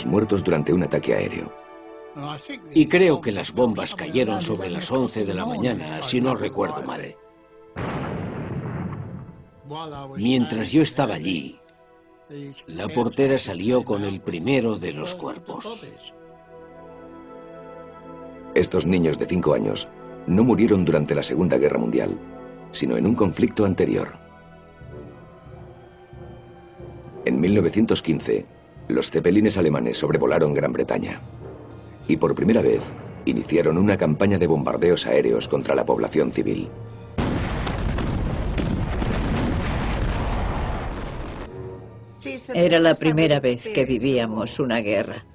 muertos durante un ataque aéreo. Y creo que las bombas cayeron sobre las 11 de la mañana, si no recuerdo mal. Mientras yo estaba allí, la portera salió con el primero de los cuerpos. Estos niños de 5 años no murieron durante la Segunda Guerra Mundial, sino en un conflicto anterior. En 1915, los cepelines alemanes sobrevolaron Gran Bretaña y por primera vez iniciaron una campaña de bombardeos aéreos contra la población civil. Era la primera vez que vivíamos una guerra.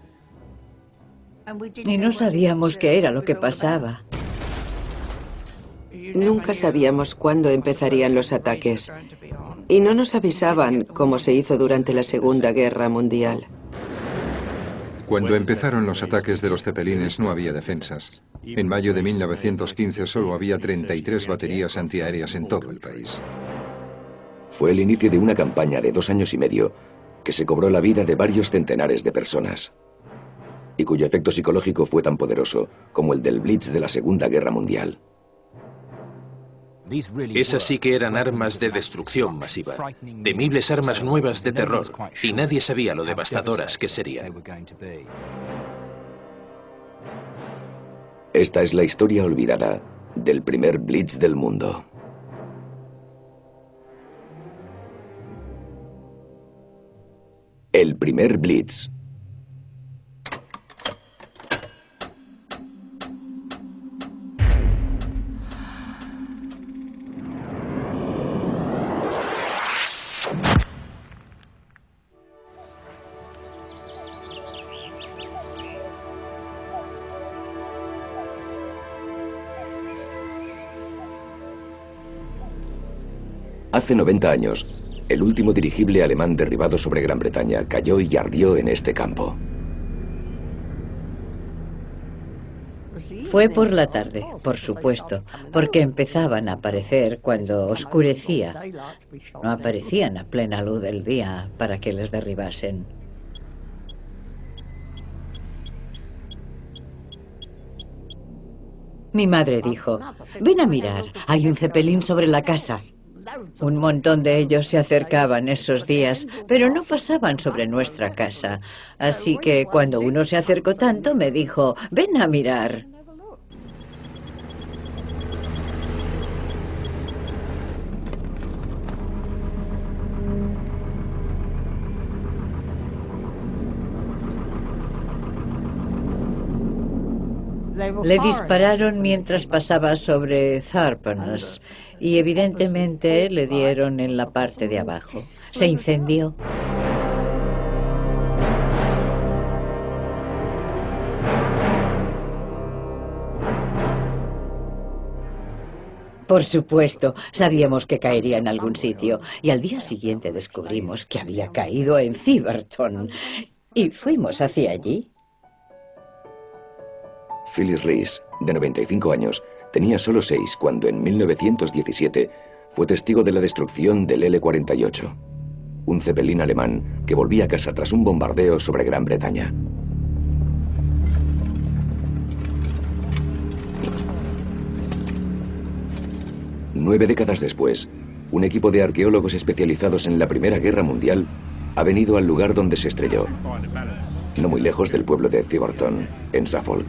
Y no sabíamos qué era lo que pasaba. Nunca sabíamos cuándo empezarían los ataques. Y no nos avisaban, como se hizo durante la Segunda Guerra Mundial. Cuando empezaron los ataques de los cepelines no había defensas. En mayo de 1915 solo había 33 baterías antiaéreas en todo el país. Fue el inicio de una campaña de 2 años y medio que se cobró la vida de varios centenares de personas y cuyo efecto psicológico fue tan poderoso como el del Blitz de la Segunda Guerra Mundial. Esas sí que eran armas de destrucción masiva, temibles armas nuevas de terror, y nadie sabía lo devastadoras que serían. Esta es la historia olvidada del primer Blitz del mundo. El primer Blitz. Hace 90 años, el último dirigible alemán derribado sobre Gran Bretaña cayó y ardió en este campo. Fue por la tarde, por supuesto, porque empezaban a aparecer cuando oscurecía. No aparecían a plena luz del día para que les derribasen. Mi madre dijo: «Ven a mirar, hay un cepelín sobre la casa». Un montón de ellos se acercaban esos días, pero no pasaban sobre nuestra casa. Así que cuando uno se acercó tanto, me dijo: «Ven a mirar». Le dispararon mientras pasaba sobre Zarpanas y evidentemente le dieron en la parte de abajo. Se incendió. Por supuesto, sabíamos que caería en algún sitio y al día siguiente descubrimos que había caído en Ciberton y fuimos hacia allí. Phyllis Reese, de 95 años, tenía solo 6 cuando en 1917 fue testigo de la destrucción del L-48, un cepelín alemán que volvía a casa tras un bombardeo sobre Gran Bretaña. Nueve décadas después, un equipo de arqueólogos especializados en la Primera Guerra Mundial ha venido al lugar donde se estrelló, no muy lejos del pueblo de Ciberton, en Suffolk.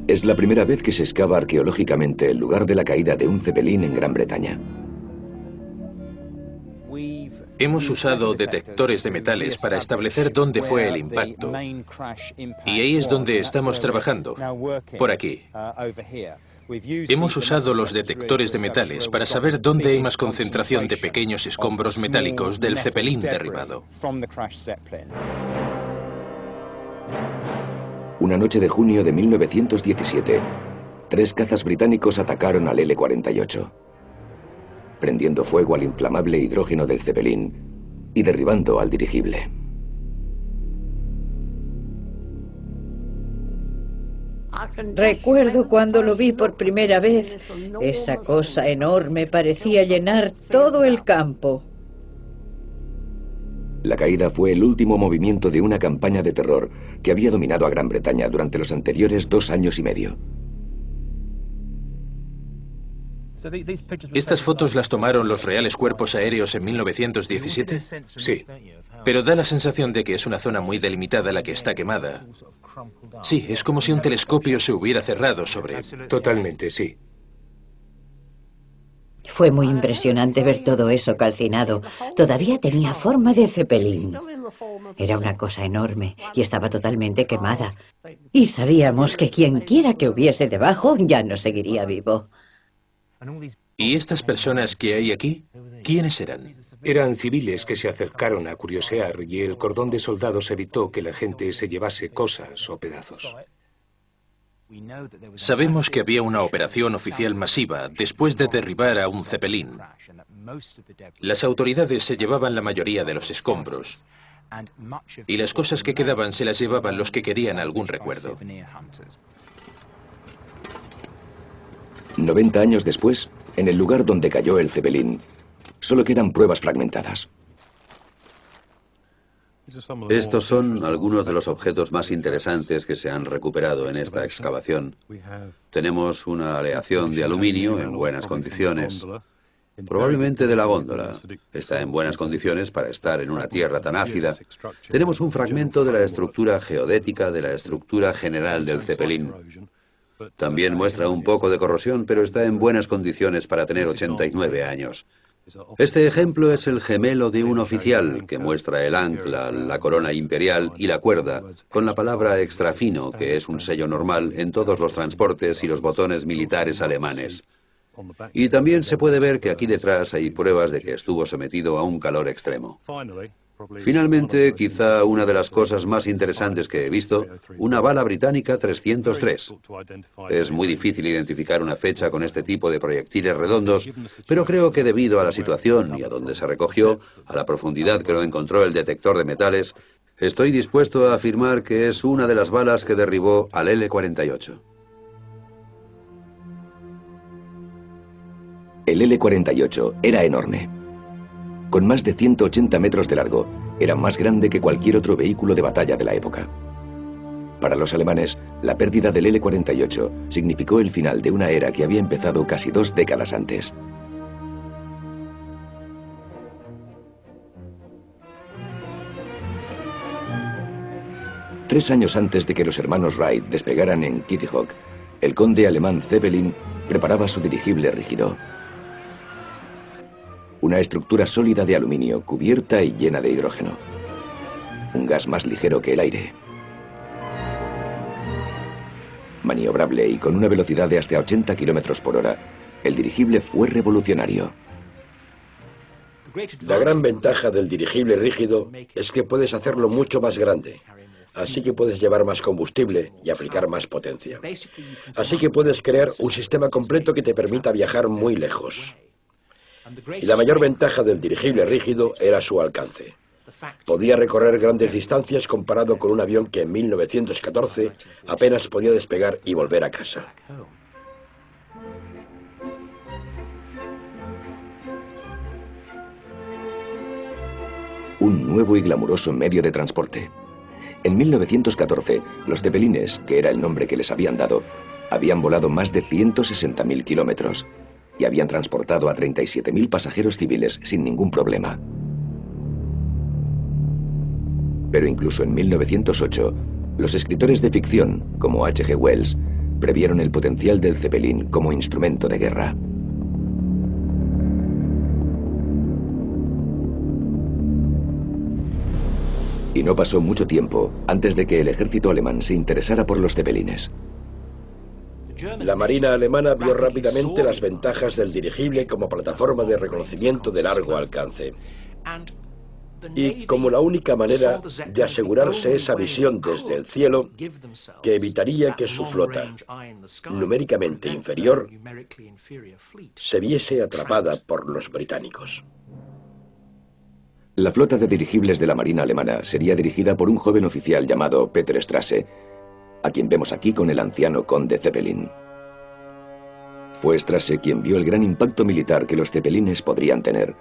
Es la primera vez que se excava arqueológicamente el lugar de la caída de un cepelín en Gran Bretaña. Hemos usado detectores de metales para establecer dónde fue el impacto. Y ahí es donde estamos trabajando, por aquí. Hemos usado los detectores de metales para saber dónde hay más concentración de pequeños escombros metálicos del cepelín derribado. Una noche de junio de 1917, 3 cazas británicos atacaron al L-48, prendiendo fuego al inflamable hidrógeno del cepelín y derribando al dirigible. Recuerdo cuando lo vi por primera vez. Esa cosa enorme parecía llenar todo el campo. La caída fue el último movimiento de una campaña de terror que había dominado a Gran Bretaña durante los anteriores 2 años y medio. ¿Estas fotos las tomaron los reales cuerpos aéreos en 1917? Sí. Pero da la sensación de que es una zona muy delimitada la que está quemada. Sí, es como si un telescopio se hubiera cerrado sobre... Totalmente, sí. Fue muy impresionante ver todo eso calcinado. Todavía tenía forma de cepelín. Era una cosa enorme y estaba totalmente quemada. Y sabíamos que quien quiera que hubiese debajo ya no seguiría vivo. ¿Y estas personas que hay aquí? ¿Quiénes eran? Eran civiles que se acercaron a curiosear y el cordón de soldados evitó que la gente se llevase cosas o pedazos. Sabemos que había una operación oficial masiva después de derribar a un Zeppelin. Las autoridades se llevaban la mayoría de los escombros y las cosas que quedaban se las llevaban los que querían algún recuerdo. 90 años después, en el lugar donde cayó el Zeppelin, solo quedan pruebas fragmentadas. Estos son algunos de los objetos más interesantes que se han recuperado en esta excavación. Tenemos una aleación de aluminio en buenas condiciones, probablemente de la góndola. Está en buenas condiciones para estar en una tierra tan ácida. Tenemos un fragmento de la estructura geodética de la estructura general del Zeppelin. También muestra un poco de corrosión, pero está en buenas condiciones para tener 89 años. Este ejemplo es el gemelo de un oficial que muestra el ancla, la corona imperial y la cuerda, con la palabra extrafino, que es un sello normal en todos los transportes y los botones militares alemanes. Y también se puede ver que aquí detrás hay pruebas de que estuvo sometido a un calor extremo. Finalmente, quizá una de las cosas más interesantes que he visto, una bala británica 303. Es muy difícil identificar una fecha con este tipo de proyectiles redondos, pero creo que debido a la situación y a dónde se recogió, a la profundidad que lo encontró el detector de metales, estoy dispuesto a afirmar que es una de las balas que derribó al L-48. El L-48 era enorme. Con más de 180 metros de largo, era más grande que cualquier otro vehículo de batalla de la época. Para los alemanes, la pérdida del L-48 significó el final de una era que había empezado casi 2 décadas antes. Tres años antes de que los hermanos Wright despegaran en Kitty Hawk, el conde alemán Zeppelin preparaba su dirigible rígido. Una estructura sólida de aluminio cubierta y llena de hidrógeno. Un gas más ligero que el aire. Maniobrable y con una velocidad de hasta 80 km por hora, el dirigible fue revolucionario. La gran ventaja del dirigible rígido es que puedes hacerlo mucho más grande. Así que puedes llevar más combustible y aplicar más potencia. Así que puedes crear un sistema completo que te permita viajar muy lejos. Y la mayor ventaja del dirigible rígido era su alcance. Podía recorrer grandes distancias comparado con un avión que en 1914 apenas podía despegar y volver a casa. Un nuevo y glamuroso medio de transporte. En 1914, los Zeppelines, que era el nombre que les habían dado, habían volado más de 160.000 kilómetros y habían transportado a 37.000 pasajeros civiles sin ningún problema. Pero incluso en 1908, los escritores de ficción, como H.G. Wells, previeron el potencial del Zeppelin como instrumento de guerra. Y no pasó mucho tiempo antes de que el ejército alemán se interesara por los Zeppelines. La Marina alemana vio rápidamente las ventajas del dirigible como plataforma de reconocimiento de largo alcance. Y como la única manera de asegurarse esa visión desde el cielo, que evitaría que su flota, numéricamente inferior, se viese atrapada por los británicos. La flota de dirigibles de la Marina alemana sería dirigida por un joven oficial llamado Peter Strasse, a quien vemos aquí con el anciano conde Zeppelin. Fue Strasse quien vio el gran impacto militar que los Zeppelines podrían tener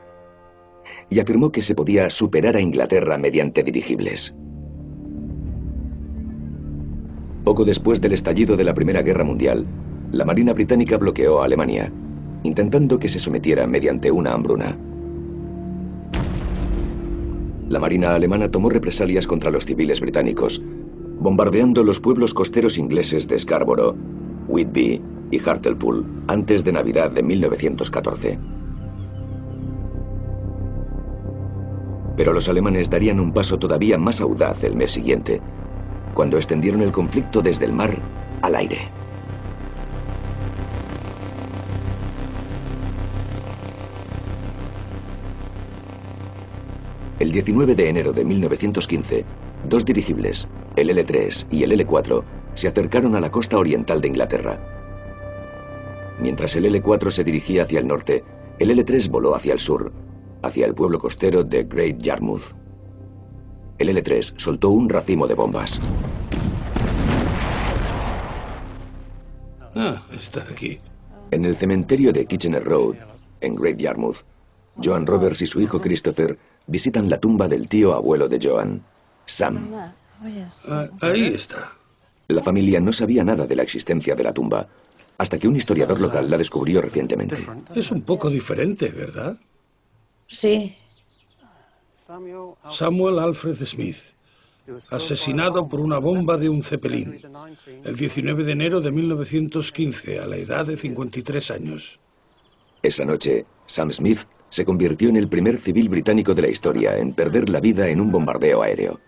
y afirmó que se podía superar a Inglaterra mediante dirigibles. Poco después del estallido de la Primera Guerra Mundial, la Marina británica bloqueó a Alemania, intentando que se sometiera mediante una hambruna. La Marina alemana tomó represalias contra los civiles británicos, bombardeando los pueblos costeros ingleses de Scarborough, Whitby y Hartlepool antes de Navidad de 1914. Pero los alemanes darían un paso todavía más audaz el mes siguiente, cuando extendieron el conflicto desde el mar al aire. El 19 de enero de 1915, dos dirigibles, el L-3 y el L-4, se acercaron a la costa oriental de Inglaterra. Mientras el L-4 se dirigía hacia el norte, el L-3 voló hacia el sur, hacia el pueblo costero de Great Yarmouth. El L-3 soltó un racimo de bombas. Está aquí. En el cementerio de Kitchener Road, en Great Yarmouth, Joan Roberts y su hijo Christopher visitan la tumba del tío abuelo de Joan, Sam. Ahí está. La familia no sabía nada de la existencia de la tumba, hasta que un historiador local la descubrió recientemente. Es un poco diferente, ¿verdad? Sí. Samuel Alfred Smith, asesinado por una bomba de un Zeppelin, el 19 de enero de 1915, a la edad de 53 años. Esa noche, Sam Smith se convirtió en el primer civil británico de la historia en perder la vida en un bombardeo aéreo.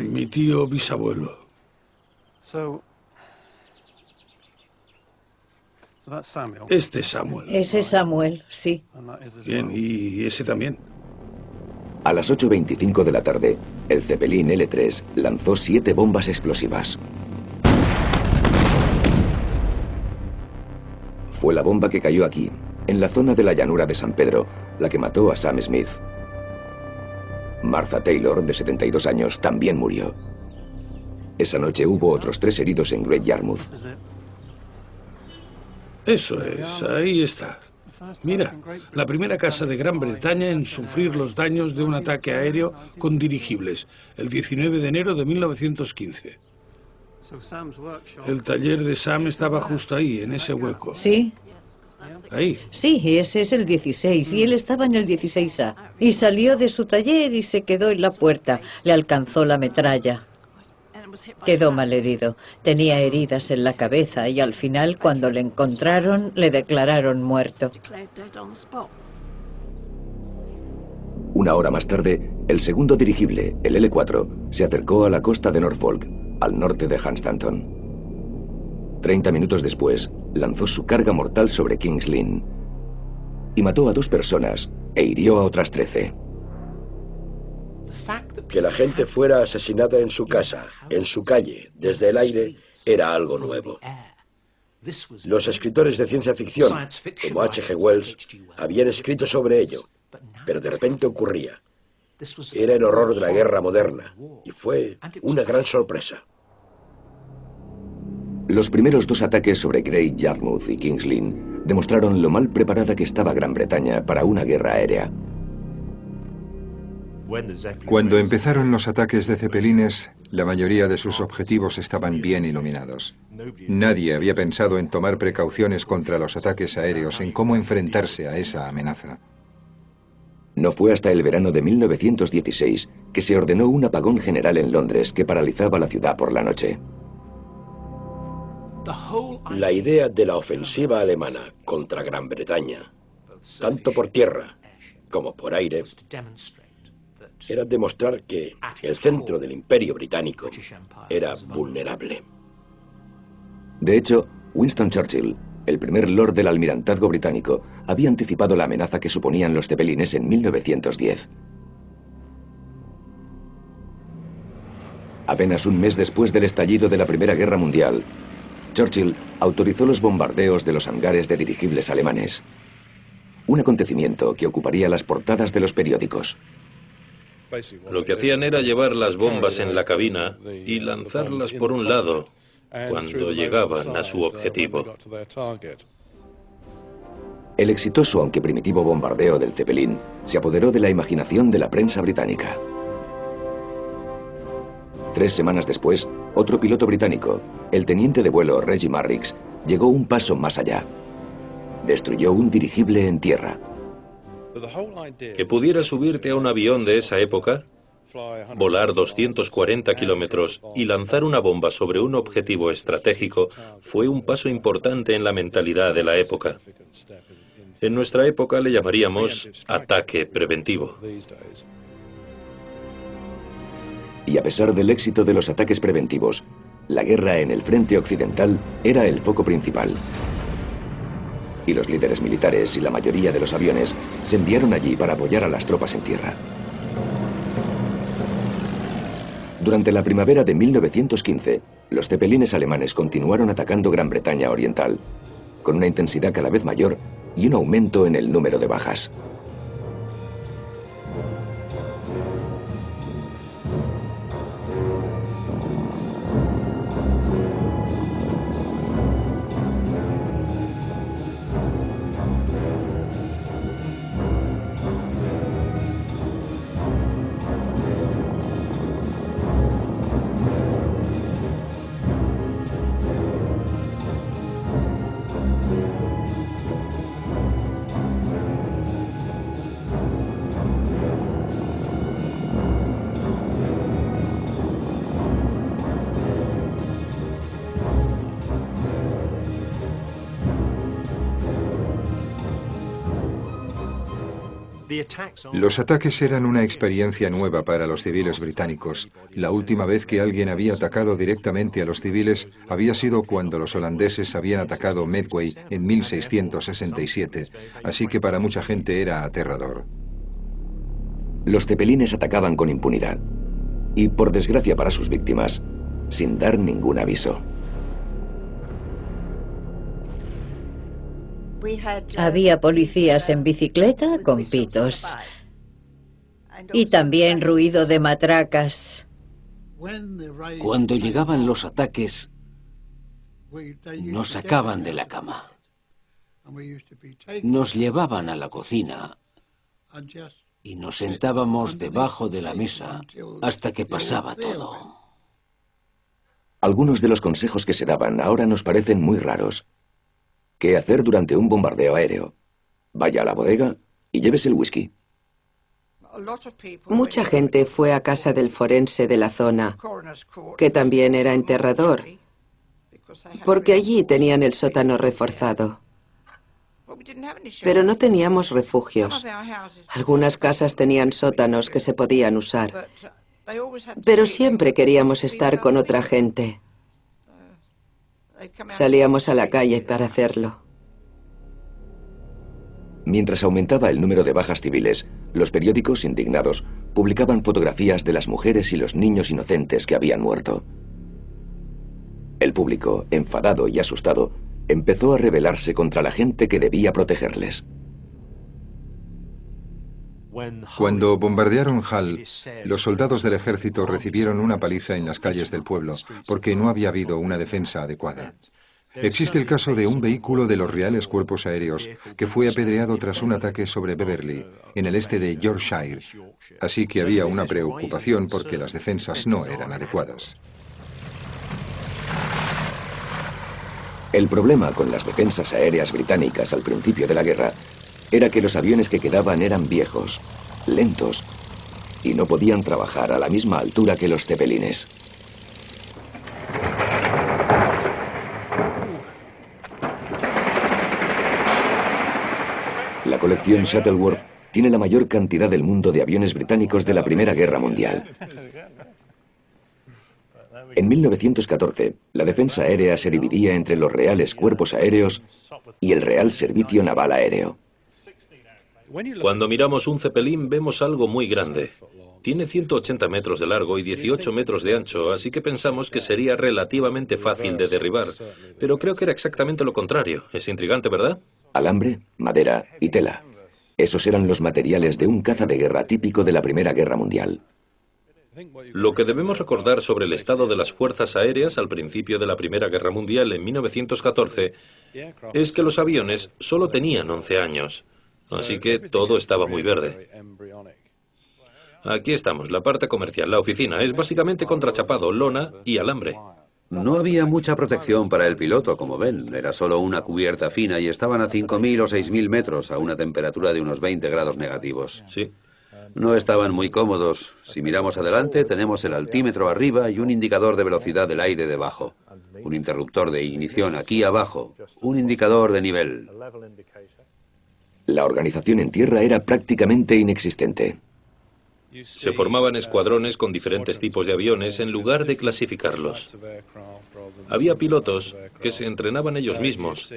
Mi tío bisabuelo. Este es Samuel. Ese es Samuel, sí. Bien, y ese también. A las 8:25 de la tarde, el Zeppelin L-3 lanzó 7 bombas explosivas. Fue la bomba que cayó aquí, en la zona de la llanura de San Pedro, la que mató a Sam Smith. Martha Taylor, de 72 años, también murió. Esa noche hubo otros 3 heridos en Great Yarmouth. Eso es, ahí está. Mira, la primera casa de Gran Bretaña en sufrir los daños de un ataque aéreo con dirigibles, el 19 de enero de 1915. El taller de Sam estaba justo ahí, en ese hueco. Sí. Ahí. Sí, ese es el 16, y él estaba en el 16A. Y salió de su taller y se quedó en la puerta. Le alcanzó la metralla. Quedó malherido. Tenía heridas en la cabeza y al final, cuando le encontraron, le declararon muerto. Una hora más tarde, el segundo dirigible, el L-4, se acercó a la costa de Norfolk, al norte de Hunstanton. 30 minutos después, lanzó su carga mortal sobre King's Lynn y mató a 2 personas e hirió a otras 13. Que la gente fuera asesinada en su casa, en su calle, desde el aire, era algo nuevo. Los escritores de ciencia ficción, como H.G. Wells, habían escrito sobre ello, pero de repente ocurría. Era el horror de la guerra moderna, y fue una gran sorpresa. Los primeros 2 ataques sobre Great Yarmouth y King's Lynn demostraron lo mal preparada que estaba Gran Bretaña para una guerra aérea. Cuando empezaron los ataques de Zeppelines, la mayoría de sus objetivos estaban bien iluminados. Nadie había pensado en tomar precauciones contra los ataques aéreos, en cómo enfrentarse a esa amenaza. No fue hasta el verano de 1916 que se ordenó un apagón general en Londres que paralizaba la ciudad por la noche. La idea de la ofensiva alemana contra Gran Bretaña, tanto por tierra como por aire, era demostrar que el centro del Imperio Británico era vulnerable. De hecho, Winston Churchill, el primer Lord del Almirantazgo británico, había anticipado la amenaza que suponían los Zeppelines en 1910. Apenas un mes después del estallido de la Primera Guerra Mundial, Churchill autorizó los bombardeos de los hangares de dirigibles alemanes. Un acontecimiento que ocuparía las portadas de los periódicos. Lo que hacían era llevar las bombas en la cabina y lanzarlas por un lado cuando llegaban a su objetivo. El exitoso aunque primitivo bombardeo del Zeppelin se apoderó de la imaginación de la prensa británica. 3 semanas después, otro piloto británico, el teniente de vuelo Reggie Marrix, llegó un paso más allá. Destruyó un dirigible en tierra. Que pudiera subirte a un avión de esa época, volar 240 kilómetros y lanzar una bomba sobre un objetivo estratégico fue un paso importante en la mentalidad de la época. En nuestra época le llamaríamos ataque preventivo. Y a pesar del éxito de los ataques preventivos, la guerra en el frente occidental era el foco principal. Y los líderes militares y la mayoría de los aviones se enviaron allí para apoyar a las tropas en tierra. Durante la primavera de 1915, los zeppelines alemanes continuaron atacando Gran Bretaña Oriental, con una intensidad cada vez mayor y un aumento en el número de bajas. Los ataques eran una experiencia nueva para los civiles británicos. La última vez que alguien había atacado directamente a los civiles había sido cuando los holandeses habían atacado Medway en 1667, así que para mucha gente era aterrador. Los zeppelines atacaban con impunidad y, por desgracia para sus víctimas, sin dar ningún aviso. Había policías en bicicleta con pitos. Y también ruido de matracas. Cuando llegaban los ataques, nos sacaban de la cama. Nos llevaban a la cocina y nos sentábamos debajo de la mesa hasta que pasaba todo. Algunos de los consejos que se daban ahora nos parecen muy raros. ¿Qué hacer durante un bombardeo aéreo? Vaya a la bodega y llévese el whisky. Mucha gente fue a casa del forense de la zona, que también era enterrador, porque allí tenían el sótano reforzado. Pero no teníamos refugios. Algunas casas tenían sótanos que se podían usar, pero siempre queríamos estar con otra gente. Salíamos a la calle para hacerlo. Mientras aumentaba el número de bajas civiles, los periódicos, indignados, publicaban fotografías de las mujeres y los niños inocentes que habían muerto. El público, enfadado y asustado, empezó a rebelarse contra la gente que debía protegerles. Cuando bombardearon Hull, los soldados del ejército recibieron una paliza en las calles del pueblo porque no había habido una defensa adecuada. Existe el caso de un vehículo de los Reales Cuerpos Aéreos que fue apedreado tras un ataque sobre Beverley, en el este de Yorkshire, así que había una preocupación porque las defensas no eran adecuadas. El problema con las defensas aéreas británicas al principio de la guerra era que los aviones que quedaban eran viejos, lentos, y no podían trabajar a la misma altura que los zeppelines. La colección Shuttleworth tiene la mayor cantidad del mundo de aviones británicos de la Primera Guerra Mundial. En 1914, la defensa aérea se dividía entre los Reales Cuerpos Aéreos y el Real Servicio Naval Aéreo. Cuando miramos un Zeppelin vemos algo muy grande. Tiene 180 metros de largo y 18 metros de ancho, así que pensamos que sería relativamente fácil de derribar. Pero creo que era exactamente lo contrario. Es intrigante, ¿verdad? Alambre, madera y tela. Esos eran los materiales de un caza de guerra típico de la Primera Guerra Mundial. Lo que debemos recordar sobre el estado de las fuerzas aéreas al principio de la Primera Guerra Mundial en 1914 es que los aviones solo tenían 11 años, así que todo estaba muy verde. Aquí estamos, la parte comercial, la oficina, es básicamente contrachapado, lona y alambre. No había mucha protección para el piloto, como ven. Era solo una cubierta fina y estaban a 5.000 o 6.000 metros a una temperatura de unos 20 grados negativos. Sí. No estaban muy cómodos. Si miramos adelante, tenemos el altímetro arriba y un indicador de velocidad del aire debajo. Un interruptor de ignición aquí abajo. Un indicador de nivel. La organización en tierra era prácticamente inexistente. Se formaban escuadrones con diferentes tipos de aviones en lugar de clasificarlos. Había pilotos que se entrenaban ellos mismos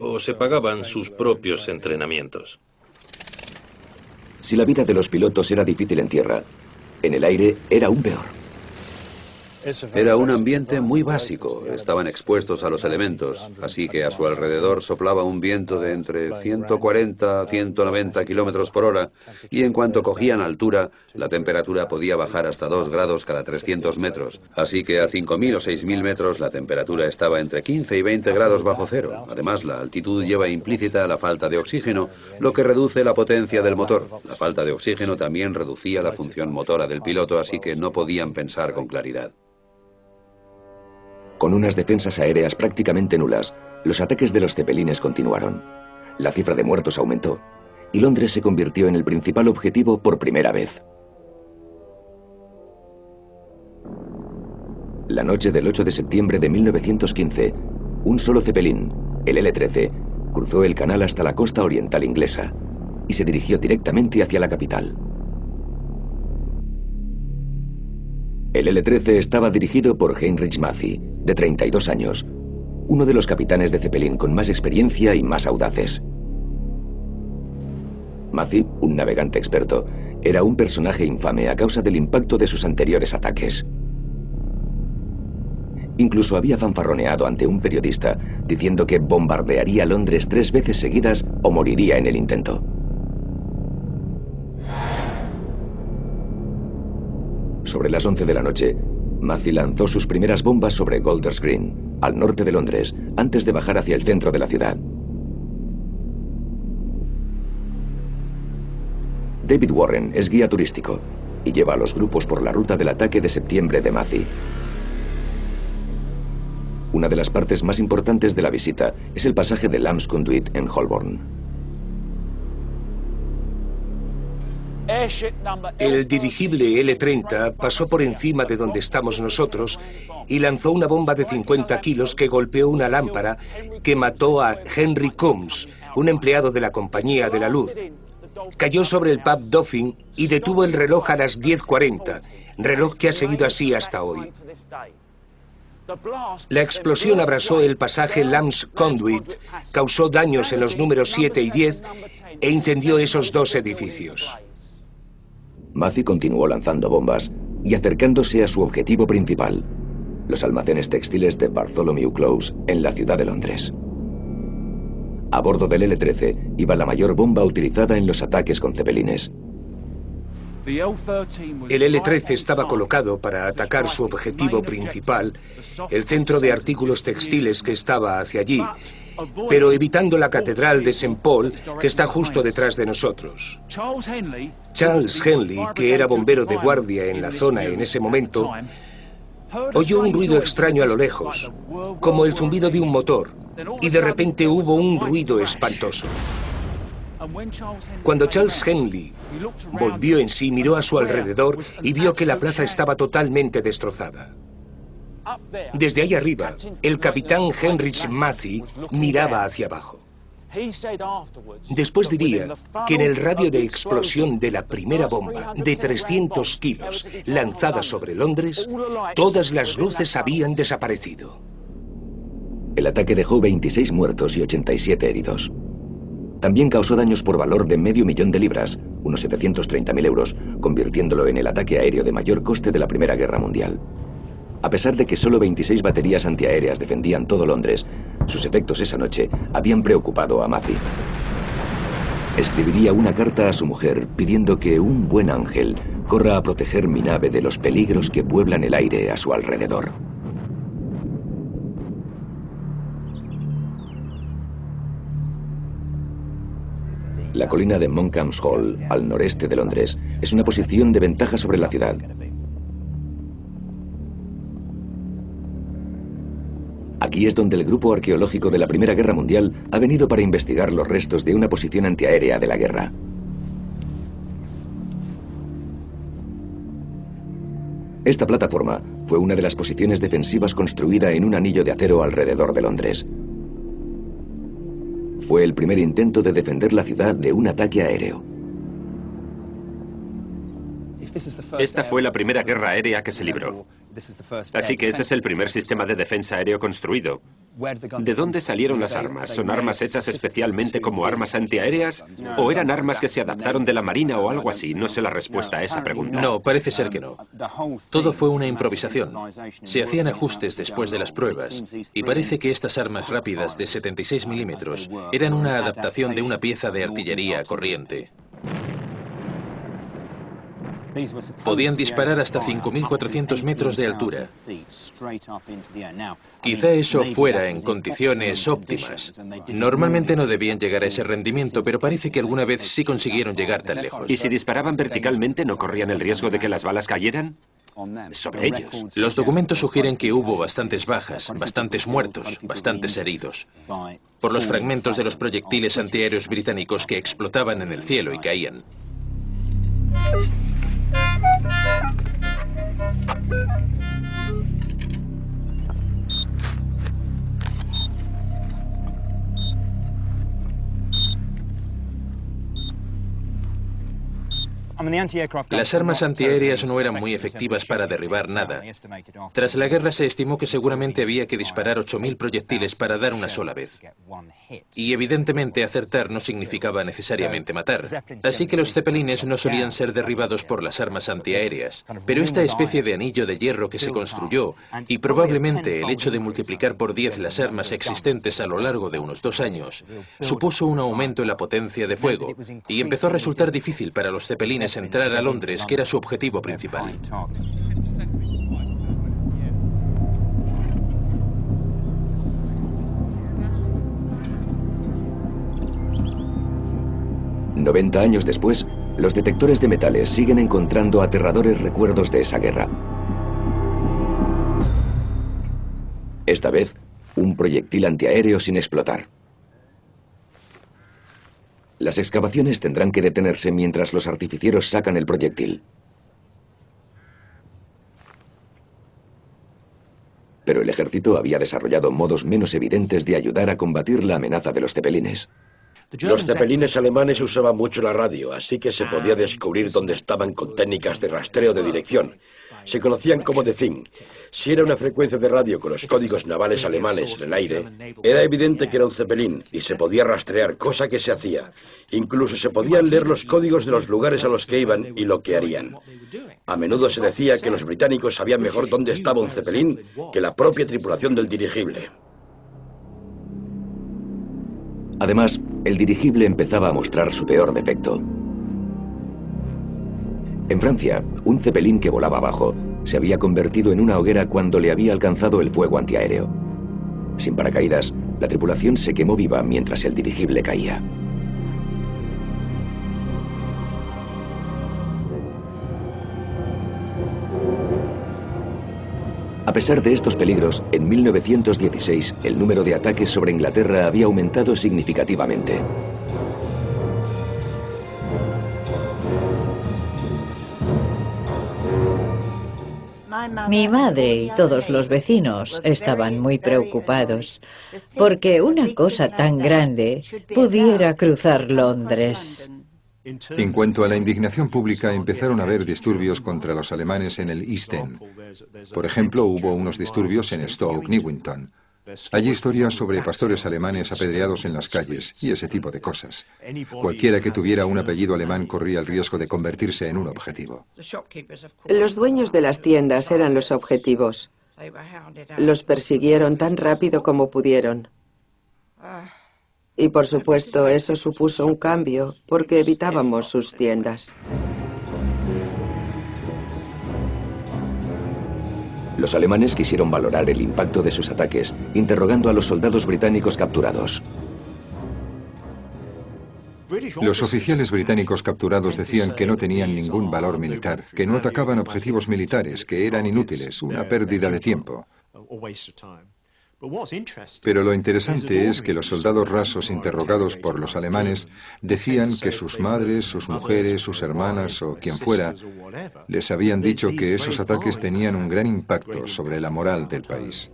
o se pagaban sus propios entrenamientos. Si la vida de los pilotos era difícil en tierra, en el aire era aún peor. Era un ambiente muy básico. Estaban expuestos a los elementos, así que a su alrededor soplaba un viento de entre 140 a 190 kilómetros por hora, y en cuanto cogían altura, la temperatura podía bajar hasta 2 grados cada 300 metros. Así que a 5.000 o 6.000 metros la temperatura estaba entre 15 y 20 grados bajo cero. Además, la altitud lleva implícita la falta de oxígeno, lo que reduce la potencia del motor. La falta de oxígeno también reducía la función motora del piloto, así que no podían pensar con claridad. Con unas defensas aéreas prácticamente nulas, los ataques de los cepelines continuaron. La cifra de muertos aumentó, y Londres se convirtió en el principal objetivo por primera vez. La noche del 8 de septiembre de 1915, un solo cepelín, el L-13, cruzó el canal hasta la costa oriental inglesa y se dirigió directamente hacia la capital. El L-13 estaba dirigido por Heinrich Mathy, de 32 años, uno de los capitanes de Zeppelin con más experiencia y más audaces. Mathy, un navegante experto, era un personaje infame a causa del impacto de sus anteriores ataques. Incluso había fanfarroneado ante un periodista diciendo que bombardearía Londres 3 veces seguidas o moriría en el intento. Sobre las 11 de la noche, Mathy lanzó sus primeras bombas sobre Golders Green, al norte de Londres, antes de bajar hacia el centro de la ciudad. David Warren es guía turístico y lleva a los grupos por la ruta del ataque de septiembre de Mathy. Una de las partes más importantes de la visita es el pasaje de Lamb's Conduit en Holborn. El dirigible L-30 pasó por encima de donde estamos nosotros y lanzó una bomba de 50 kilos que golpeó una lámpara que mató a Henry Coombs, un empleado de la Compañía de la Luz. Cayó sobre el pub Dolphin y detuvo el reloj a las 10:40, reloj que ha seguido así hasta hoy. La explosión abrasó el pasaje Lamb's Conduit, causó daños en los números 7 y 10 e incendió esos 2 edificios. Mathy continuó lanzando bombas y acercándose a su objetivo principal, los almacenes textiles de Bartholomew Close, en la ciudad de Londres. A bordo del L-13 iba la mayor bomba utilizada en los ataques con cepelines. El L-13 estaba colocado para atacar su objetivo principal, el centro de artículos textiles que estaba hacia allí, pero evitando la catedral de St. Paul, que está justo detrás de nosotros. Charles Henley, que era bombero de guardia en la zona en ese momento, oyó un ruido extraño a lo lejos, como el zumbido de un motor, y de repente hubo un ruido espantoso. Cuando Charles Henley volvió en sí, miró a su alrededor y vio que la plaza estaba totalmente destrozada. Desde ahí arriba, el capitán Heinrich Mathy miraba hacia abajo. Después diría que en el radio de explosión de la primera bomba, de 300 kilos, lanzada sobre Londres, todas las luces habían desaparecido. El ataque dejó 26 muertos y 87 heridos. También causó daños por valor de $500.000, unos 730.000 euros, convirtiéndolo en el ataque aéreo de mayor coste de la Primera Guerra Mundial. A pesar de que solo 26 baterías antiaéreas defendían todo Londres, Sus efectos esa noche habían preocupado a Mathy. Escribiría una carta a su mujer pidiendo que un buen ángel corra a proteger mi nave de los peligros que pueblan el aire a su alrededor. La colina de Monkham's Hall, al noreste de Londres, es una posición de ventaja sobre la ciudad. Aquí es donde el grupo arqueológico de la Primera Guerra Mundial ha venido para investigar los restos de una posición antiaérea de la guerra. Esta plataforma fue una de las posiciones defensivas construida en un anillo de acero alrededor de Londres. Fue el primer intento de defender la ciudad de un ataque aéreo. Esta fue la primera guerra aérea que se libró. Así que este es el primer sistema de defensa aéreo construido. ¿De dónde salieron las armas? ¿Son armas hechas especialmente como armas antiaéreas? ¿O eran armas que se adaptaron de la Marina o algo así? No sé la respuesta a esa pregunta. No, parece ser que no. Todo fue una improvisación. Se hacían ajustes después de las pruebas, y parece que estas armas rápidas de 76 milímetros eran una adaptación de una pieza de artillería corriente. Podían disparar hasta 5.400 metros de altura. Quizá eso fuera en condiciones óptimas. Normalmente no debían llegar a ese rendimiento, pero parece que alguna vez sí consiguieron llegar tan lejos. ¿Y si disparaban verticalmente, no corrían el riesgo de que las balas cayeran sobre ellos? Los documentos sugieren que hubo bastantes bajas, bastantes muertos, bastantes heridos, por los fragmentos de los proyectiles antiaéreos británicos que explotaban en el cielo y caían. Las armas antiaéreas no eran muy efectivas para derribar nada. Tras la guerra se estimó que seguramente había que disparar 8.000 proyectiles para dar una sola vez. Y evidentemente acertar no significaba necesariamente matar. Así que los cepelines no solían ser derribados por las armas antiaéreas. Pero esta especie de anillo de hierro que se construyó, y probablemente el hecho de multiplicar por 10 las armas existentes a lo largo de unos 2 años, supuso un aumento en la potencia de fuego, y empezó a resultar difícil para los cepelines entrar a Londres, que era su objetivo principal. «90 años después, los detectores de metales siguen encontrando aterradores recuerdos de esa guerra. Esta vez, un proyectil antiaéreo sin explotar. Las excavaciones tendrán que detenerse mientras los artificieros sacan el proyectil. Pero el ejército había desarrollado modos menos evidentes de ayudar a combatir la amenaza de los cepelines. Los cepelines alemanes usaban mucho la radio, así que se podía descubrir dónde estaban con técnicas de rastreo de dirección. Se conocían como The Thing. Si era una frecuencia de radio con los códigos navales alemanes en el aire, era evidente que era un cepelín y se podía rastrear, cosa que se hacía. Incluso se podían leer los códigos de los lugares a los que iban y lo que harían. A menudo se decía que los británicos sabían mejor dónde estaba un cepelín que la propia tripulación del dirigible. Además, el dirigible empezaba a mostrar su peor defecto. En Francia, un cepelín que volaba abajo se había convertido en una hoguera cuando le había alcanzado el fuego antiaéreo. Sin paracaídas, la tripulación se quemó viva mientras el dirigible caía. A pesar de estos peligros, en 1916 el número de ataques sobre Inglaterra había aumentado significativamente. Mi madre y todos los vecinos estaban muy preocupados porque una cosa tan grande pudiera cruzar Londres. En cuanto a la indignación pública, empezaron a haber disturbios contra los alemanes en el East End. Por ejemplo, hubo unos disturbios en Stoke Newington. Hay historias sobre pastores alemanes apedreados en las calles y ese tipo de cosas. Cualquiera que tuviera un apellido alemán corría el riesgo de convertirse en un objetivo. Los dueños de las tiendas eran los objetivos. Los persiguieron tan rápido como pudieron. Y por supuesto, eso supuso un cambio, porque evitábamos sus tiendas. Los alemanes quisieron valorar el impacto de sus ataques, interrogando a los soldados británicos capturados. Los oficiales británicos capturados decían que no tenían ningún valor militar, que no atacaban objetivos militares, que eran inútiles, una pérdida de tiempo. Pero lo interesante es que los soldados rasos interrogados por los alemanes decían que sus madres, sus mujeres, sus hermanas o quien fuera, les habían dicho que esos ataques tenían un gran impacto sobre la moral del país.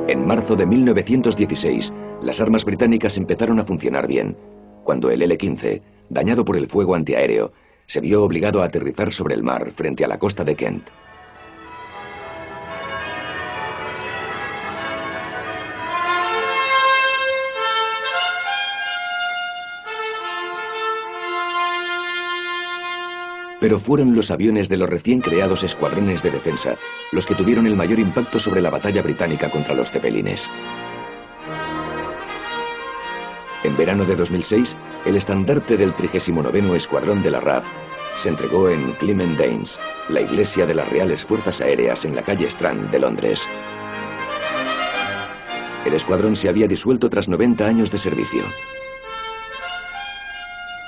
En marzo de 1916, las armas británicas empezaron a funcionar bien, cuando el L-15, dañado por el fuego antiaéreo, se vio obligado a aterrizar sobre el mar frente a la costa de Kent. Pero fueron los aviones de los recién creados escuadrones de defensa los que tuvieron el mayor impacto sobre la batalla británica contra los cepelines. En verano de 2006, el estandarte del 39º Escuadrón de la RAF se entregó en Clement Danes, la iglesia de las Reales Fuerzas Aéreas en la calle Strand de Londres. El escuadrón se había disuelto tras 90 años de servicio.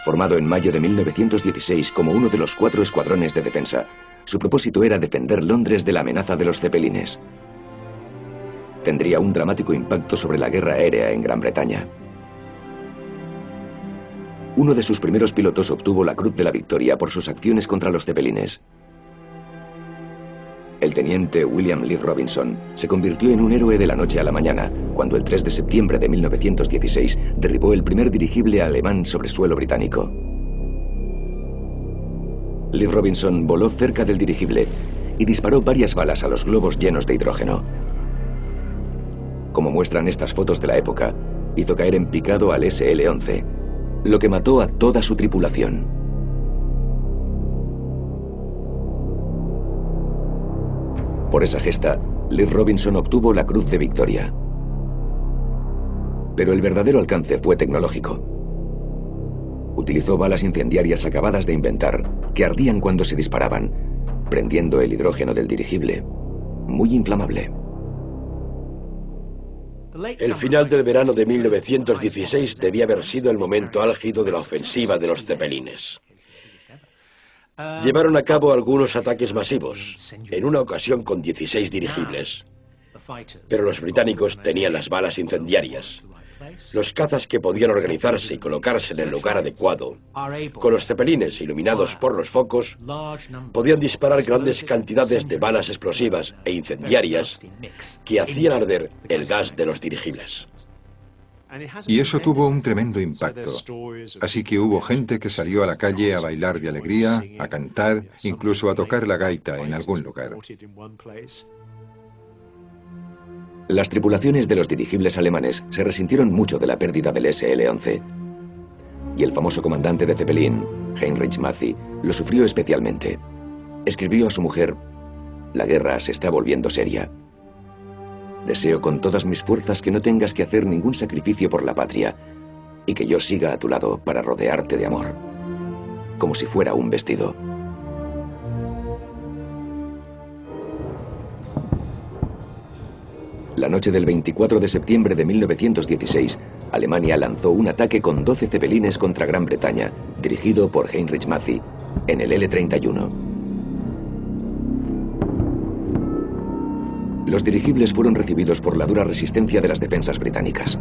Formado en mayo de 1916 como uno de los 4 escuadrones de defensa, su propósito era defender Londres de la amenaza de los cepelines. Tendría un dramático impacto sobre la guerra aérea en Gran Bretaña. Uno de sus primeros pilotos obtuvo la Cruz de la Victoria por sus acciones contra los cepelines. El teniente William Lee Robinson se convirtió en un héroe de la noche a la mañana, cuando el 3 de septiembre de 1916 derribó el primer dirigible alemán sobre suelo británico. Lee Robinson voló cerca del dirigible y disparó varias balas a los globos llenos de hidrógeno. Como muestran estas fotos de la época, hizo caer en picado al SL-11, lo que mató a toda su tripulación. Por esa gesta, Lee Robinson obtuvo la Cruz de Victoria. Pero el verdadero alcance fue tecnológico. Utilizó balas incendiarias acabadas de inventar, que ardían cuando se disparaban, prendiendo el hidrógeno del dirigible, muy inflamable. El final del verano de 1916 debía haber sido el momento álgido de la ofensiva de los cepelines. Llevaron a cabo algunos ataques masivos, en una ocasión con 16 dirigibles. Pero los británicos tenían las balas incendiarias. Los cazas que podían organizarse y colocarse en el lugar adecuado, con los cepelines iluminados por los focos, podían disparar grandes cantidades de balas explosivas e incendiarias que hacían arder el gas de los dirigibles. Y eso tuvo un tremendo impacto. Así que hubo gente que salió a la calle a bailar de alegría, a cantar, incluso a tocar la gaita en algún lugar. Las tripulaciones de los dirigibles alemanes se resintieron mucho de la pérdida del SL-11. Y el famoso comandante de Zeppelin, Heinrich Mathy, lo sufrió especialmente. Escribió a su mujer: «La guerra se está volviendo seria. Deseo con todas mis fuerzas que no tengas que hacer ningún sacrificio por la patria y que yo siga a tu lado para rodearte de amor, como si fuera un vestido». La noche del 24 de septiembre de 1916, Alemania lanzó un ataque con 12 cepelines contra Gran Bretaña, dirigido por Heinrich Mathy, en el L-31. Los dirigibles fueron recibidos por la dura resistencia de las defensas británicas.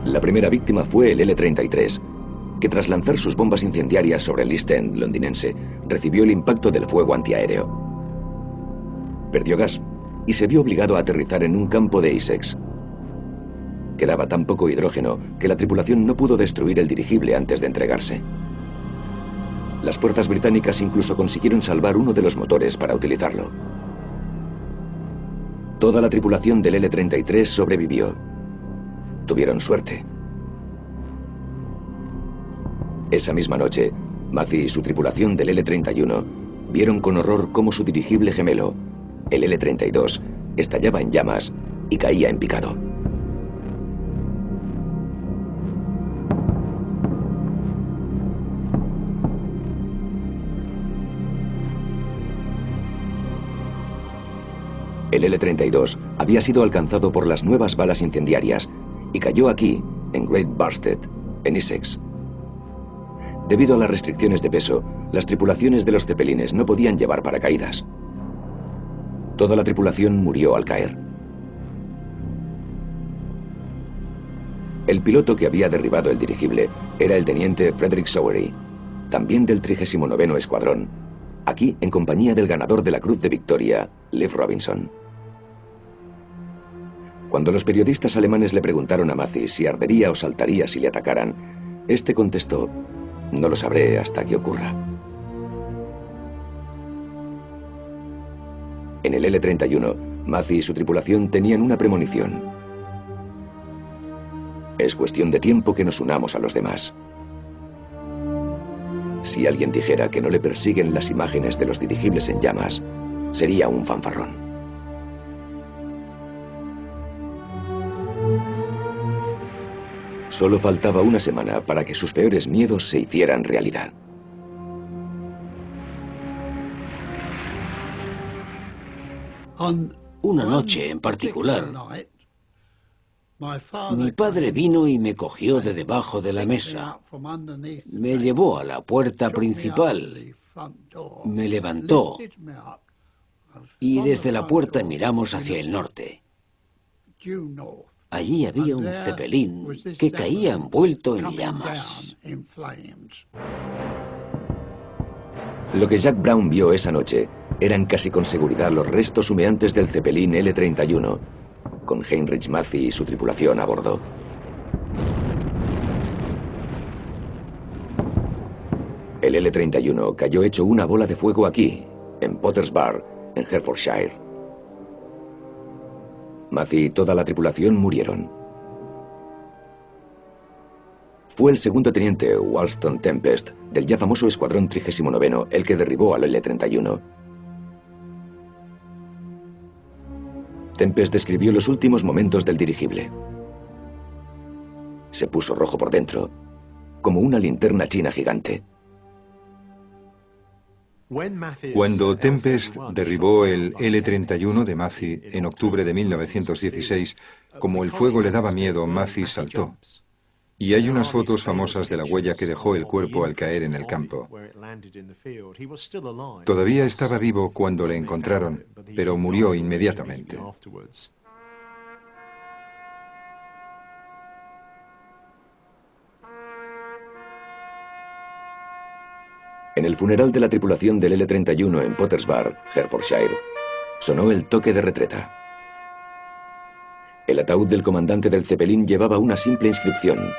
La primera víctima fue el L-33, que tras lanzar sus bombas incendiarias sobre el East End londinense, recibió el impacto del fuego antiaéreo. Perdió gas y se vio obligado a aterrizar en un campo de Essex. Quedaba tan poco hidrógeno que la tripulación no pudo destruir el dirigible antes de entregarse. Las fuerzas británicas incluso consiguieron salvar uno de los motores para utilizarlo. Toda la tripulación del L-33 sobrevivió. Tuvieron suerte. Esa misma noche, Mathy y su tripulación del L-31 vieron con horror cómo su dirigible gemelo, el L-32, estallaba en llamas y caía en picado. El L-32 había sido alcanzado por las nuevas balas incendiarias y cayó aquí, en Great Barstead, en Essex. Debido a las restricciones de peso, las tripulaciones de los cepelines no podían llevar paracaídas. Toda la tripulación murió al caer. El piloto que había derribado el dirigible era el teniente Frederick Sowery, también del 39º Escuadrón, aquí en compañía del ganador de la Cruz de Victoria, Lev Robinson. Cuando los periodistas alemanes le preguntaron a Mathy si ardería o saltaría si le atacaran, este contestó: "No lo sabré hasta que ocurra". En el L-31, Mathy y su tripulación tenían una premonición. Es cuestión de tiempo que nos unamos a los demás. Si alguien dijera que no le persiguen las imágenes de los dirigibles en llamas, sería un fanfarrón. Solo faltaba una semana para que sus peores miedos se hicieran realidad. Una noche en particular, mi padre vino y me cogió de debajo de la mesa. Me llevó a la puerta principal, me levantó y desde la puerta miramos hacia el norte. Allí había un cepelín que caía envuelto en llamas. Lo que Jack Brown vio esa noche eran casi con seguridad los restos humeantes del cepelín L-31, con Heinrich Mathy y su tripulación a bordo. El L-31 cayó hecho una bola de fuego aquí, en Potters Bar, en Hertfordshire. Mathy y toda la tripulación murieron. Fue el segundo teniente Walston Tempest, del ya famoso Escuadrón 39º, el que derribó al L-31. Tempest describió los últimos momentos del dirigible. Se puso rojo por dentro, como una linterna china gigante. Cuando Tempest derribó el L-31 de Mathy en octubre de 1916, como el fuego le daba miedo, Mathy saltó. Y hay unas fotos famosas de la huella que dejó el cuerpo al caer en el campo. Todavía estaba vivo cuando le encontraron, pero murió inmediatamente. En el funeral de la tripulación del L-31 en Potters Bar, Hertfordshire, sonó el toque de retreta. El ataúd del comandante del Zeppelin llevaba una simple inscripción: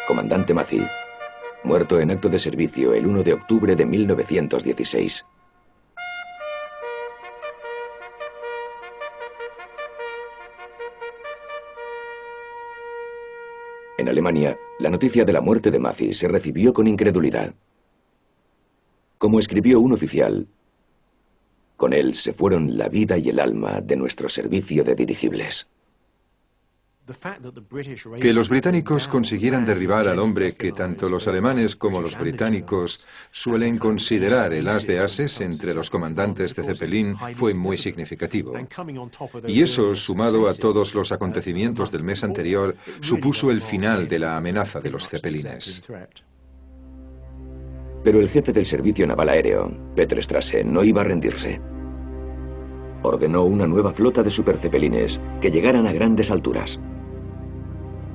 Comandante Mathy, muerto en acto de servicio el 1 de octubre de 1916. En Alemania, la noticia de la muerte de Mathy se recibió con incredulidad. Como escribió un oficial, con él se fueron la vida y el alma de nuestro servicio de dirigibles. Que los británicos consiguieran derribar al hombre que tanto los alemanes como los británicos suelen considerar el as de ases entre los comandantes de Zeppelin fue muy significativo. Y eso, sumado a todos los acontecimientos del mes anterior, supuso el final de la amenaza de los Zeppelines. Pero el jefe del servicio naval aéreo, Peter Strasse, no iba a rendirse. Ordenó una nueva flota de supercepelines que llegaran a grandes alturas.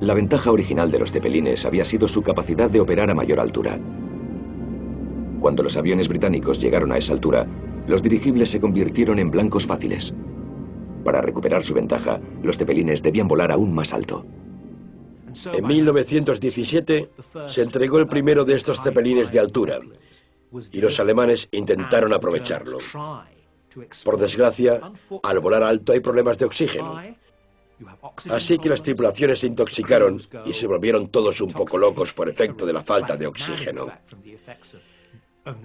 La ventaja original de los cepelines había sido su capacidad de operar a mayor altura. Cuando los aviones británicos llegaron a esa altura, los dirigibles se convirtieron en blancos fáciles. Para recuperar su ventaja, los cepelines debían volar aún más alto. En 1917 se entregó el primero de estos cepelines de altura y los alemanes intentaron aprovecharlo. Por desgracia, al volar alto hay problemas de oxígeno. Así que las tripulaciones se intoxicaron y se volvieron todos un poco locos por efecto de la falta de oxígeno.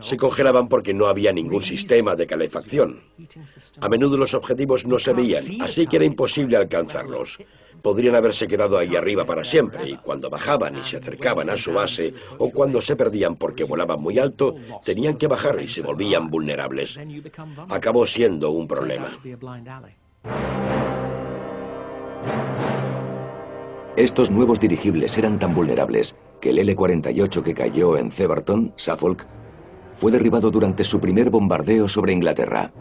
Se congelaban porque no había ningún sistema de calefacción. A menudo los objetivos no se veían, así que era imposible alcanzarlos. Podrían haberse quedado ahí arriba para siempre, y cuando bajaban y se acercaban a su base, o cuando se perdían porque volaban muy alto, tenían que bajar y se volvían vulnerables. Acabó siendo un problema. Estos nuevos dirigibles eran tan vulnerables que el L-48 que cayó en Theberton, Suffolk, fue derribado durante su primer bombardeo sobre Inglaterra.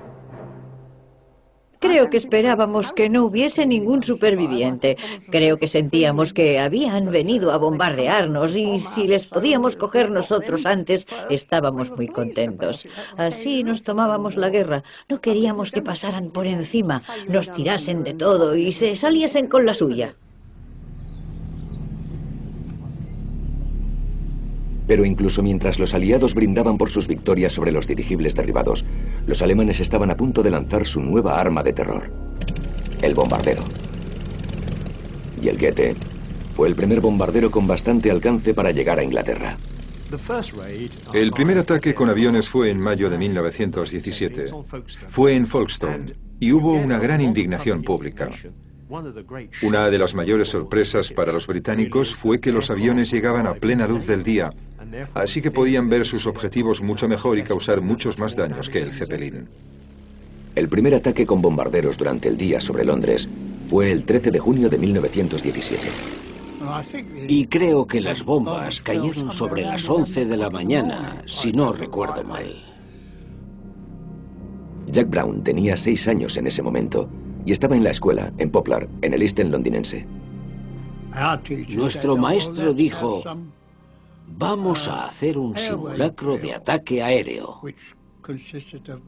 Creo que esperábamos que no hubiese ningún superviviente. Creo que sentíamos que habían venido a bombardearnos y si les podíamos coger nosotros antes, estábamos muy contentos. Así nos tomábamos la guerra. No queríamos que pasaran por encima, nos tirasen de todo y se saliesen con la suya. Pero incluso mientras los aliados brindaban por sus victorias sobre los dirigibles derribados, los alemanes estaban a punto de lanzar su nueva arma de terror, el bombardero. Y el Goethe fue el primer bombardero con bastante alcance para llegar a Inglaterra. El primer ataque con aviones fue en mayo de 1917. Fue en Folkestone y hubo una gran indignación pública. Una de las mayores sorpresas para los británicos fue que los aviones llegaban a plena luz del día, así que podían ver sus objetivos mucho mejor y causar muchos más daños que el Zeppelin. El primer ataque con bombarderos durante el día sobre Londres fue el 13 de junio de 1917. Y creo que las bombas cayeron sobre las 11 de la mañana, si no recuerdo mal. Jack Brown tenía 6 años en ese momento y estaba en la escuela, en Poplar, en el East End londinense. Nuestro maestro dijo: vamos a hacer un simulacro de ataque aéreo.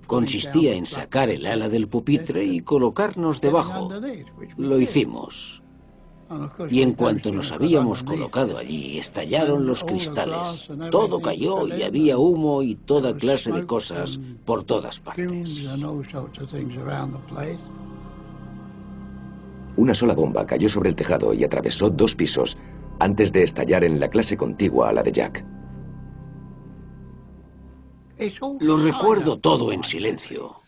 Consistía en sacar el ala del pupitre y colocarnos debajo. Lo hicimos. Y en cuanto nos habíamos colocado allí, estallaron los cristales. Todo cayó y había humo y toda clase de cosas por todas partes. Una sola bomba cayó sobre el tejado y atravesó 2 pisos antes de estallar en la clase contigua a la de Jack. Lo recuerdo todo en silencio.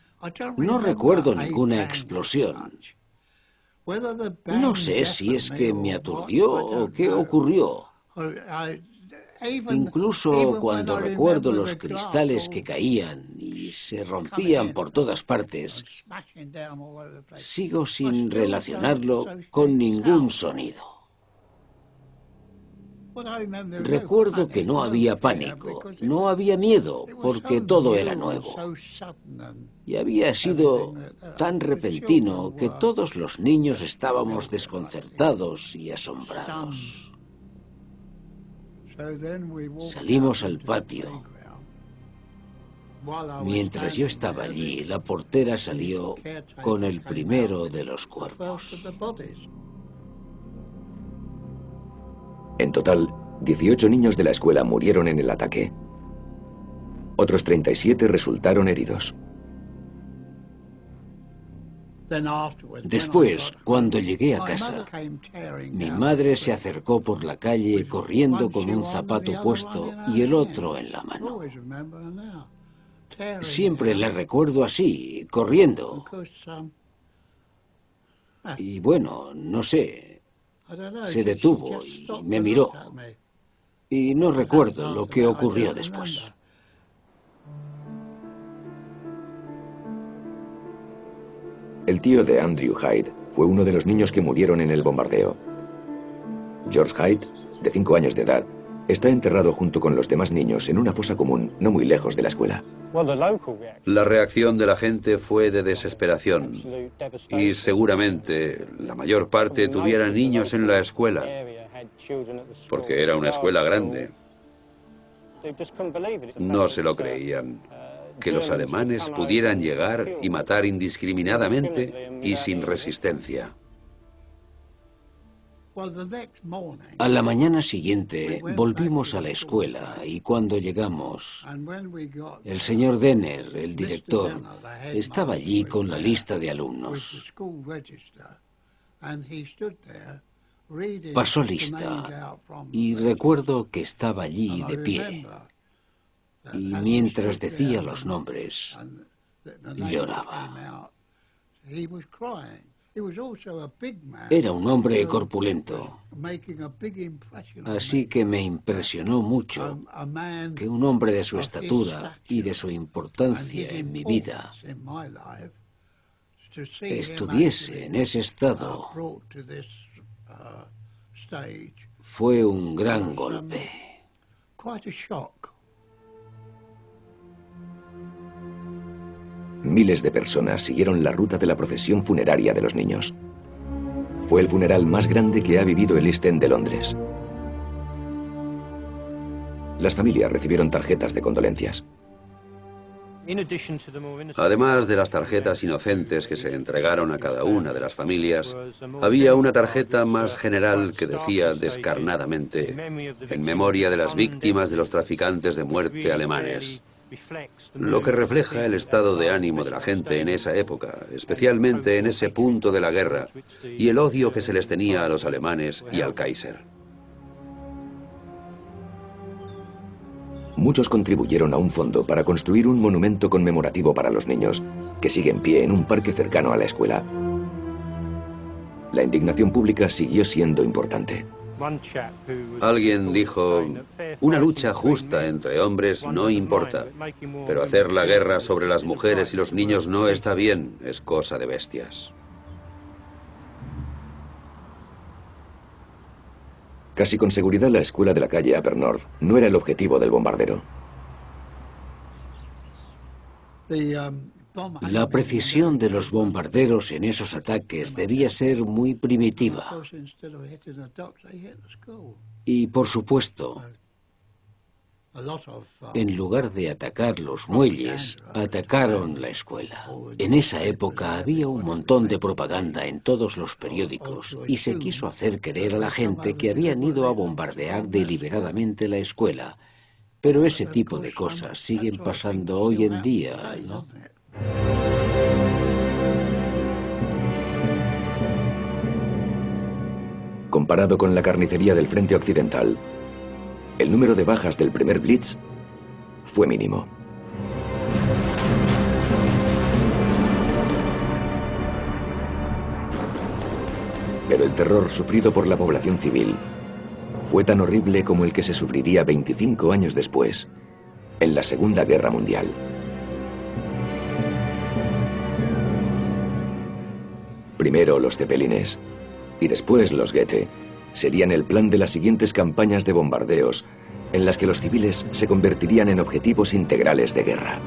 No recuerdo ninguna explosión. No sé si es que me aturdió o qué ocurrió. Incluso cuando recuerdo los cristales que caían y se rompían por todas partes, sigo sin relacionarlo con ningún sonido. Recuerdo que no había pánico, no había miedo, porque todo era nuevo. Y había sido tan repentino que todos los niños estábamos desconcertados y asombrados. Salimos al patio. Mientras yo estaba allí, la portera salió con el primero de los cuerpos. En total, 18 niños de la escuela murieron en el ataque. Otros 37 resultaron heridos. Después, cuando llegué a casa, mi madre se acercó por la calle corriendo con un zapato puesto y el otro en la mano. Siempre la recuerdo así, corriendo. Y bueno, no sé, se detuvo y me miró. Y no recuerdo lo que ocurrió después. El tío de Andrew Hyde fue uno de los niños que murieron en el bombardeo. George Hyde, de 5 años de edad, está enterrado junto con los demás niños en una fosa común no muy lejos de la escuela. La reacción de la gente fue de desesperación y seguramente la mayor parte tuviera niños en la escuela, porque era una escuela grande. No se lo creían, que los alemanes pudieran llegar y matar indiscriminadamente y sin resistencia. A la mañana siguiente volvimos a la escuela y cuando llegamos, el señor Denner, el director, estaba allí con la lista de alumnos. Pasó lista y recuerdo que estaba allí de pie y mientras decía los nombres, lloraba. Era un hombre corpulento, así que me impresionó mucho que un hombre de su estatura y de su importancia en mi vida estuviese en ese estado. Fue un gran golpe. Miles de personas siguieron la ruta de la procesión funeraria de los niños. Fue el funeral más grande que ha vivido el East End de Londres. Las familias recibieron tarjetas de condolencias. Además de las tarjetas inocentes que se entregaron a cada una de las familias, había una tarjeta más general que decía descarnadamente: en memoria de las víctimas de los traficantes de muerte alemanes. Lo que refleja el estado de ánimo de la gente en esa época, especialmente en ese punto de la guerra, y el odio que se les tenía a los alemanes y al Kaiser. Muchos contribuyeron a un fondo para construir un monumento conmemorativo para los niños, que sigue en pie en un parque cercano a la escuela. La indignación pública siguió siendo importante. Alguien dijo: una lucha justa entre hombres no importa, pero hacer la guerra sobre las mujeres y los niños no está bien, es cosa de bestias. Casi con seguridad la escuela de la calle Upper North no era el objetivo del bombardero. La precisión de los bombarderos en esos ataques debía ser muy primitiva. Y por supuesto, en lugar de atacar los muelles, atacaron la escuela. En esa época había un montón de propaganda en todos los periódicos y se quiso hacer creer a la gente que habían ido a bombardear deliberadamente la escuela. Pero ese tipo de cosas siguen pasando hoy en día, ¿no? Comparado con la carnicería del frente occidental, el número de bajas del primer Blitz fue mínimo. Pero el terror sufrido por la población civil fue tan horrible como el que se sufriría 25 años después, en la Segunda Guerra Mundial. Primero los Zeppelines y después los Goethe serían el plan de las siguientes campañas de bombardeos en las que los civiles se convertirían en objetivos integrales de guerra.